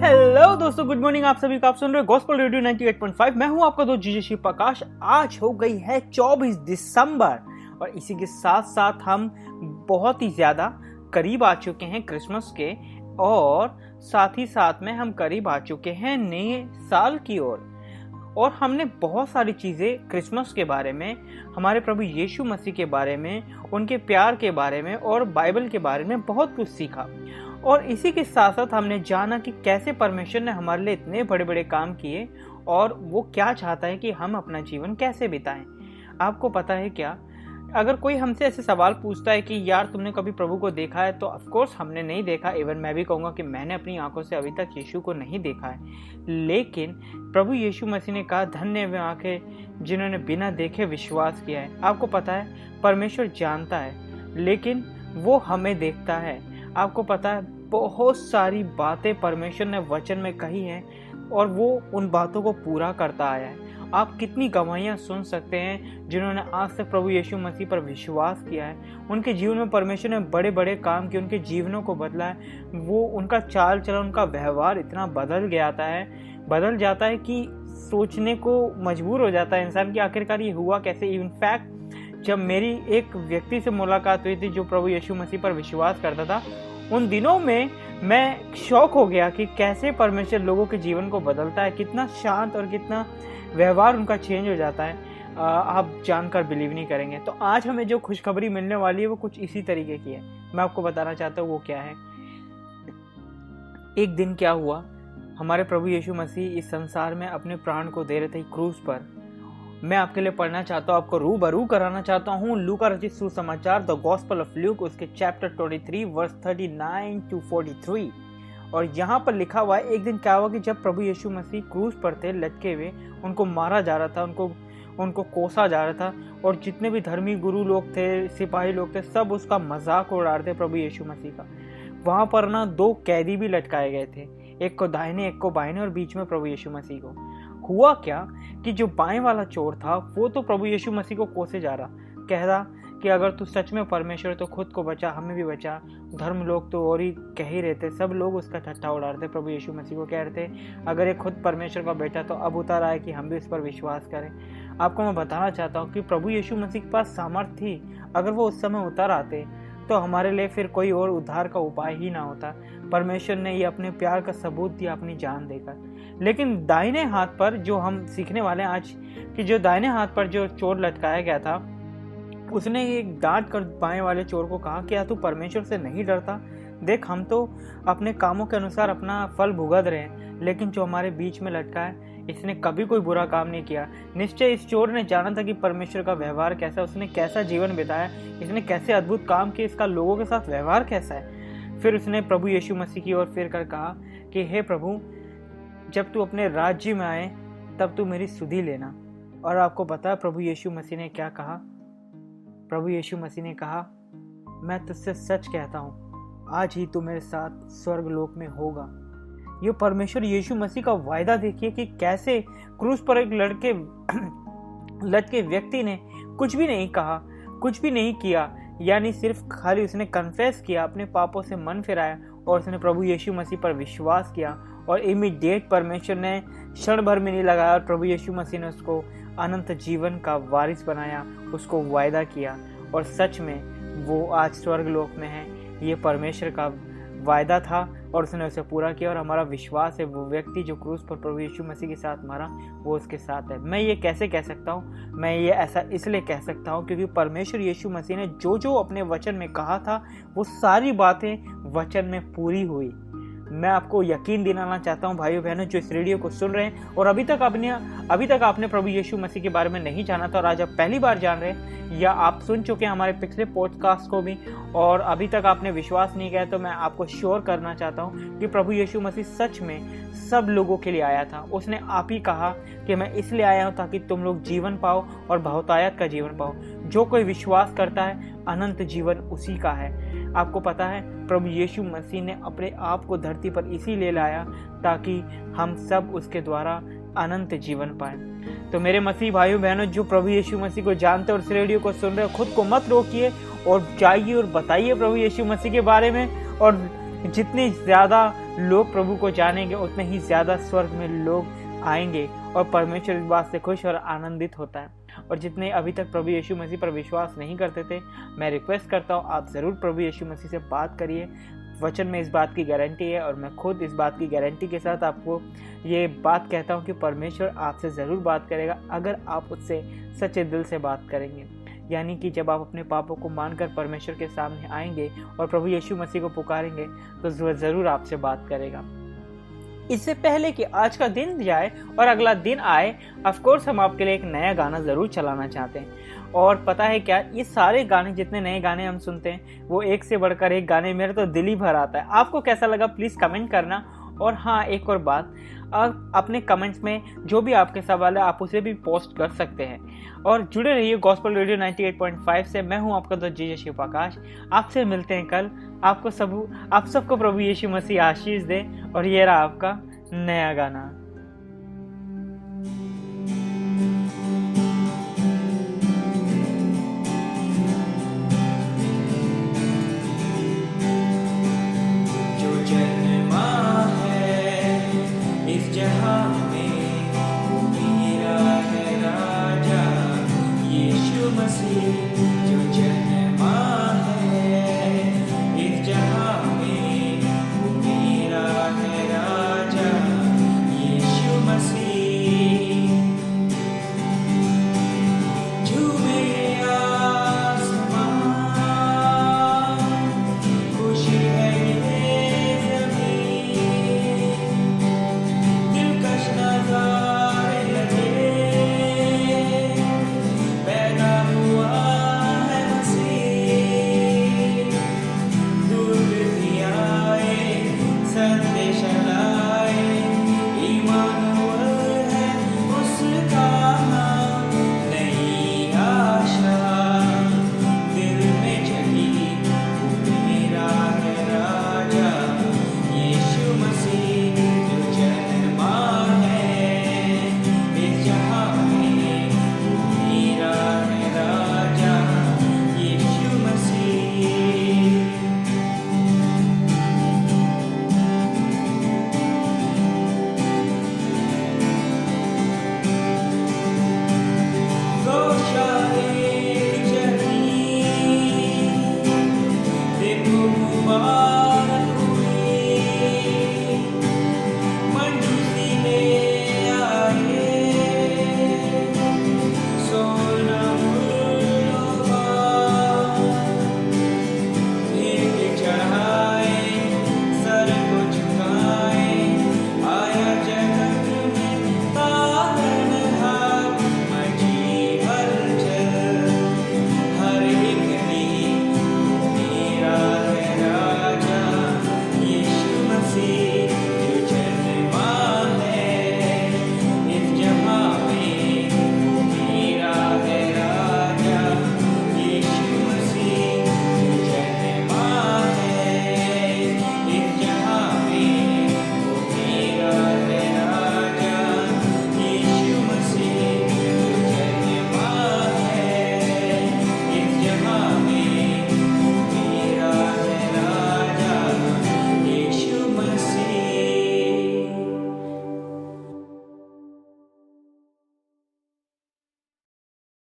Hello दोस्तों, good morning. आप सभी का आप सुन रहे हो गॉस्पेल रेडियो 98.5। मैं हूं आपका दोस्त जीजे शिव प्रकाश। आज हो गई है 24 दिसंबर और इसी के साथ साथ हम बहुत ही ज़्यादा करीब आ चुके हैं क्रिसमस के, और साथ ही साथ में हम करीब आ चुके हैं नए साल की ओर। और हमने बहुत सारी चीज़ें क्रिसमस के बारे में, हमारे प्रभु यीशु मसीह के बारे में, उनके प्यार के बारे में और बाइबल के बारे में बहुत कुछ सीखा। और इसी के साथ साथ हमने जाना कि कैसे परमेश्वर ने हमारे लिए इतने बड़े बड़े काम किए और वो क्या चाहता है कि हम अपना जीवन कैसे बिताएं। आपको पता है क्या, अगर कोई हमसे ऐसे सवाल पूछता है कि यार तुमने कभी प्रभु को देखा है, तो ऑफ कोर्स हमने नहीं देखा। इवन मैं भी कहूँगा कि मैंने अपनी आंखों से अभी तक यीशु को नहीं देखा है। लेकिन प्रभु यीशु मसीह ने कहा, धन्य वे आंखें जिन्होंने बिना देखे विश्वास किया है। आपको पता है परमेश्वर जानता है, लेकिन वो हमें देखता है। आपको पता है बहुत सारी बातें परमेश्वर ने वचन में कही हैं और वो उन बातों को पूरा करता आया है। आप कितनी गवाहियाँ सुन सकते हैं जिन्होंने आज तक प्रभु यीशु मसीह पर विश्वास किया है, उनके जीवन में परमेश्वर ने बड़े बड़े काम किए, उनके जीवनों को बदला है। वो उनका चाल चलन, उनका व्यवहार इतना बदल जाता है कि सोचने को मजबूर हो जाता है इंसान कि आखिरकार ये हुआ कैसे। इनफैक्ट जब मेरी एक व्यक्ति से मुलाकात हुई थी जो प्रभु यीशु मसीह पर विश्वास करता था, उन दिनों में मैं शौक हो गया कि कैसे परमेश्वर लोगों के जीवन को बदलता है, कितना शांत और कितना व्यवहार उनका चेंज हो जाता है। आप जानकर बिलीव नहीं करेंगे। तो आज हमें जो खुशखबरी मिलने वाली है वो कुछ इसी तरीके की है। मैं आपको बताना चाहता हूँ वो क्या है। एक दिन क्या हुआ, हमारे प्रभु यीशु मसीह इस संसार में अपने प्राण को दे रहे थे क्रूस पर। मैं आपके लिए पढ़ना चाहता हूँ, आपको रूबरू कराना चाहता हूँ लूका रचित सुसमाचार द गॉस्पेल ऑफ ल्यूक, उसके चैप्टर 23 वर्स 39 to 43। और यहाँ पर लिखा हुआ है, एक दिन क्या हुआ कि जब प्रभु यीशु मसीह क्रूस पर थे लटके हुए, उनको मारा जा रहा था, उनको कोसा जा रहा था, और जितने भी धर्मी गुरु लोग थे, सिपाही लोग थे, सब उसका मजाक उड़ा रहे थे प्रभु यीशु मसीह का। वहाँ पर ना 2 कैदी भी लटकाए गए थे, एक को दाहिने एक को बाइने, और बीच में प्रभु यीशु मसीह को। हुआ क्या कि जो बाएं वाला चोर था वो तो प्रभु यीशु मसीह को कोसे जा रहा, कह रहा कि अगर तू सच में परमेश्वर तो खुद को बचा, हमें भी बचा। धर्म लोग तो और ही कह ही रहे थे, सब लोग उसका ठट्ठा उड़ा रहे थे, प्रभु यीशु मसीह को कह रहे थे अगर ये खुद परमेश्वर का बेटा तो अब उतर आए कि हम भी इस पर विश्वास करें। आपको मैं बताना चाहता हूँ कि प्रभु यीशु मसीह के पास सामर्थ्य थी। अगर वो उस समय उतर आते तो हमारे लिए फिर कोई और उद्धार का उपाय ही ना होता। परमेश्वर ने ये अपने प्यार का सबूत दिया अपनी जान देकर। लेकिन दाहिने हाथ पर जो हम सीखने वाले हैं आज, कि जो दाहिने हाथ पर जो चोर लटकाया गया था, उसने एक डांट कर बाएं वाले चोर को कहा, क्या तू परमेश्वर से नहीं डरता? देख, हम तो अपने कामों के अनुसार अपना फल भुगत रहे हैं, लेकिन जो हमारे बीच में लटका है इसने कभी कोई बुरा काम नहीं किया। निश्चय इस चोर ने जाना था कि परमेश्वर का व्यवहार कैसा है, उसने कैसा जीवन बिताया, इसने कैसे अद्भुत काम किए, इसका लोगों के साथ व्यवहार कैसा है। फिर उसने प्रभु यीशु मसीह की ओर फिर कर कहा कि हे प्रभु, जब तू अपने राज्य में आए तब तू मेरी सुधि लेना। और आपको पता है प्रभु यीशु मसीह ने क्या कहा? प्रभु यीशु मसीह ने कहा, मैं तुझसे सच कहता हूँ, आज ही तू मेरे साथ स्वर्ग लोक में होगा। ये परमेश्वर यीशु मसीह का वायदा देखिए कि कैसे क्रूस पर एक लटके व्यक्ति ने कुछ भी नहीं कहा, कुछ भी नहीं किया, यानी सिर्फ खाली उसने कन्फेस किया, अपने पापों से मन फिराया और उसने प्रभु यीशु मसीह पर विश्वास किया, और इमीडिएट परमेश्वर ने क्षण भर में नहीं लगाया और प्रभु यीशु मसीह ने उसको अनंत जीवन का वारिस बनाया, उसको वायदा किया, और सच में वो आज स्वर्ग लोक में है। ये परमेश्वर का वायदा था और उसने उसे पूरा किया, और हमारा विश्वास है वो व्यक्ति जो क्रूस पर प्रभु यीशु मसीह के साथ मरा वो उसके साथ है। मैं ये कैसे कह सकता हूँ? मैं ये ऐसा इसलिए कह सकता हूँ क्योंकि परमेश्वर यीशु मसीह ने जो जो अपने वचन में कहा था वो सारी बातें वचन में पूरी हुई। मैं आपको यकीन दिलाना चाहता हूं भाइयों बहनों जो इस रेडियो को सुन रहे हैं और अभी तक आपने प्रभु यीशु मसीह के बारे में नहीं जाना था और आज आप पहली बार जान रहे हैं, या आप सुन चुके हैं हमारे पिछले पॉडकास्ट को भी और अभी तक आपने विश्वास नहीं किया, तो मैं आपको श्योर करना चाहता हूं कि प्रभु यीशु मसीह सच में सब लोगों के लिए आया था। उसने आप ही कहा कि मैं इसलिए आया हूं ताकि तुम लोग जीवन पाओ और बहुतायत का जीवन पाओ। जो कोई विश्वास करता है अनंत जीवन उसी का है। आपको पता है प्रभु यीशु मसीह ने अपने आप को धरती पर इसीलिए लाया ताकि हम सब उसके द्वारा अनंत जीवन पाए। तो मेरे मसीह भाइयों बहनों जो प्रभु यीशु मसीह को जानते हैं और इस रेडियो को सुन रहे हो, खुद को मत रोकिए और जाइए और बताइए प्रभु यीशु मसीह के बारे में। और जितनी ज़्यादा लोग प्रभु को जानेंगे उतने ही ज़्यादा स्वर्ग में लोग आएंगे और परमेश्वर इस बात से खुश और आनंदित होता है। और जितने अभी तक प्रभु यीशु मसीह पर विश्वास नहीं करते थे, मैं रिक्वेस्ट करता हूँ आप ज़रूर प्रभु यीशु मसीह से बात करिए। वचन में इस बात की गारंटी है और मैं खुद इस बात की गारंटी के साथ आपको ये बात कहता हूँ कि परमेश्वर आपसे ज़रूर बात करेगा अगर आप उससे सच्चे दिल से बात करेंगे। यानी कि जब आप अपने पापों को मानकर परमेश्वर के सामने आएंगे और प्रभु यीशु मसीह को पुकारेंगे तो ज़रूर आपसे बात करेगा। इससे पहले कि आज का दिन जाए और अगला दिन आए, ऑफ कोर्स हम आपके लिए एक नया गाना ज़रूर चलाना चाहते हैं। और पता है क्या, ये सारे गाने, जितने नए गाने हम सुनते हैं, वो एक से बढ़कर एक गाने, मेरे तो दिल ही भर आता है। आपको कैसा लगा प्लीज़ कमेंट करना। और हाँ, एक और बात, आप अपने कमेंट्स में जो भी आपके सवाल है आप उसे भी पोस्ट कर सकते हैं। और जुड़े रहिए गॉस्पेल रेडियो 98.5 से। मैं हूं आपका दोस्त जीजे शिव प्रकाश। आपसे मिलते हैं कल। आप सबको प्रभु यीशु मसीह आशीष दे। और ये रहा आपका नया गाना।